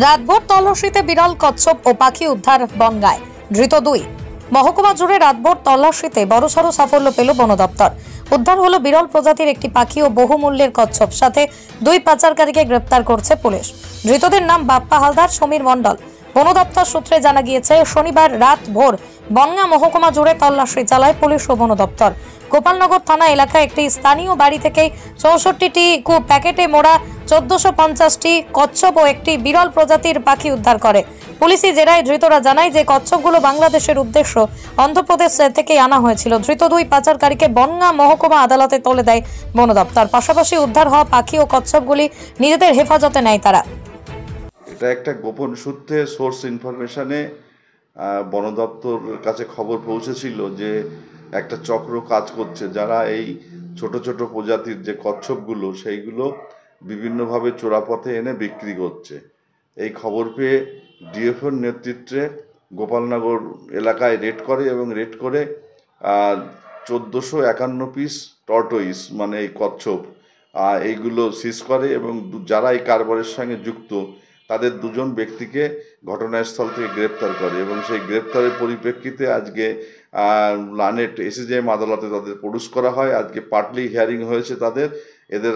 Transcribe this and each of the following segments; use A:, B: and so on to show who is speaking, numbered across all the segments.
A: রাতভর তল্লাশিতে বিরল কচ্ছপ ও পাখি উদ্ধার বনগাঁয়। ধৃত 2। মহকুমা জুড়ে রাতভর তল্লাশিতে বড়সড় সাফল্য পেল বন দপ্তর। উদ্ধার হলো বিরল প্রজাতির একটি পাখি ও বহুমূল্যের কচ্ছপ। সাথে 2 পাচারকারীকে গ্রেপ্তার করছে পুলিশ। ধৃতদের নাম বাপ্পা হালদার, সমীর মণ্ডল। বন দপ্তর সূত্রে জানা গিয়েছে, শনিবার রাত ভোর বনগাঁ মহকুমা জুড়ে তল্লাশি চালায় পুলিশ ও বন দপ্তর। গোপালনগর থানা এলাকায় একটি স্থানীয় বাড়ি থেকে 64টি প্যাকেটে মোড়া 1450টি কচ্ছপ ও একটি বিরল প্রজাতির পাখি উদ্ধার করে। পুলিশি জেরায় ধৃতরা জানায় যে কচ্ছপগুলো বাংলাদেশের উদ্দেশ্য অন্ধ্রপ্রদেশ থেকে আনা হয়েছিল। ধৃত 2 পাচারকারীকে বনগাঁ মহকুমা আদালতে তুলে দেয় বন দপ্তর। পাশাপাশি উদ্ধার হওয়া পাখি ও কচ্ছপগুলি নিজেদের হেফাজতে নেয় তারা।
B: এটা একটা গোপন সূত্রে সোর্স ইনফরমেশনে বন দপ্তরের কাছে খবর পৌঁছেছিল যে একটা চক্র কাজ করছে, যারা এই ছোট ছোট প্রজাতির যে কচ্ছপগুলো সেইগুলো বিভিন্নভাবে চোরাপথে এনে বিক্রি করছে। এই খবর পেয়ে ডিএফওর নেতৃত্বে গোপালনগর এলাকায় রেড করে এবং রেড করে 1451 পিস টর্টোইস মানে এই কচ্ছপ এইগুলো সিজ করে এবং যারা এই কারবারের সঙ্গে যুক্ত তাদের 2 ব্যক্তিকে ঘটনাস্থল থেকে গ্রেপ্তার করে এবং সেই গ্রেপ্তারের পরিপ্রেক্ষিতে আজকে লানেট এসিজেএম আদালতে তাদের প্রডিউস করা হয়। আজকে পার্টলি হিয়ারিং হয়েছে এদের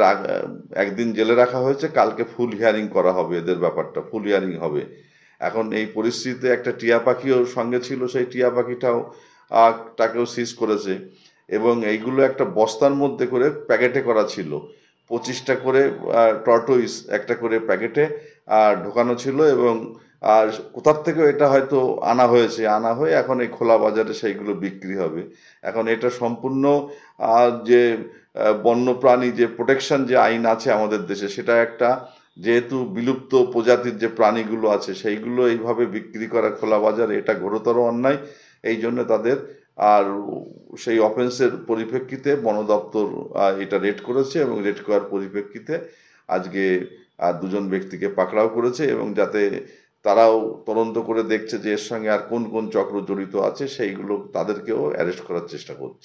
B: একদিন জেলে রাখা হয়েছে, কালকে ফুল হিয়ারিং করা হবে। এদের ব্যাপারটা ফুল হিয়ারিং হবে। এখন এই পরিস্থিতিতে একটা টিয়া পাখিও সঙ্গে ছিল, সেই টিয়া পাখিটাকেও সিজ করেছে এবং এইগুলো একটা বস্তার মধ্যে করে প্যাকেটে করা ছিল। 25টা করে টর্টোইস একটা করে প্যাকেটে ঢোকানো ছিল এবং কোথার থেকেও এটা হয়তো আনা হয়ে এখন এই খোলা বাজারে সেইগুলো বিক্রি হবে। এখন এটা সম্পূর্ণ যে বন্যপ্রাণী যে প্রোটেকশন যে আইন আছে আমাদের দেশে, সেটা একটা যেহেতু বিলুপ্ত প্রজাতির যে প্রাণীগুলো আছে সেইগুলো এইভাবে বিক্রি করা খোলা বাজারে, এটা ঘোরতর অন্যায়। এই জন্য তাদের সেই অফেন্সের পরিপ্রেক্ষিতে বন দপ্তর এটা রেড করেছে এবং রেড করার পরিপ্রেক্ষিতে আজকে 2 ব্যক্তিকে পাকড়াও করেছে এবং যাতে তারাও তদন্ত করে দেখছে যে এর সঙ্গে আর কোন কোন চক্র জড়িত আছে সেইগুলো তাদেরকেও অ্যারেস্ট করার চেষ্টা করছে।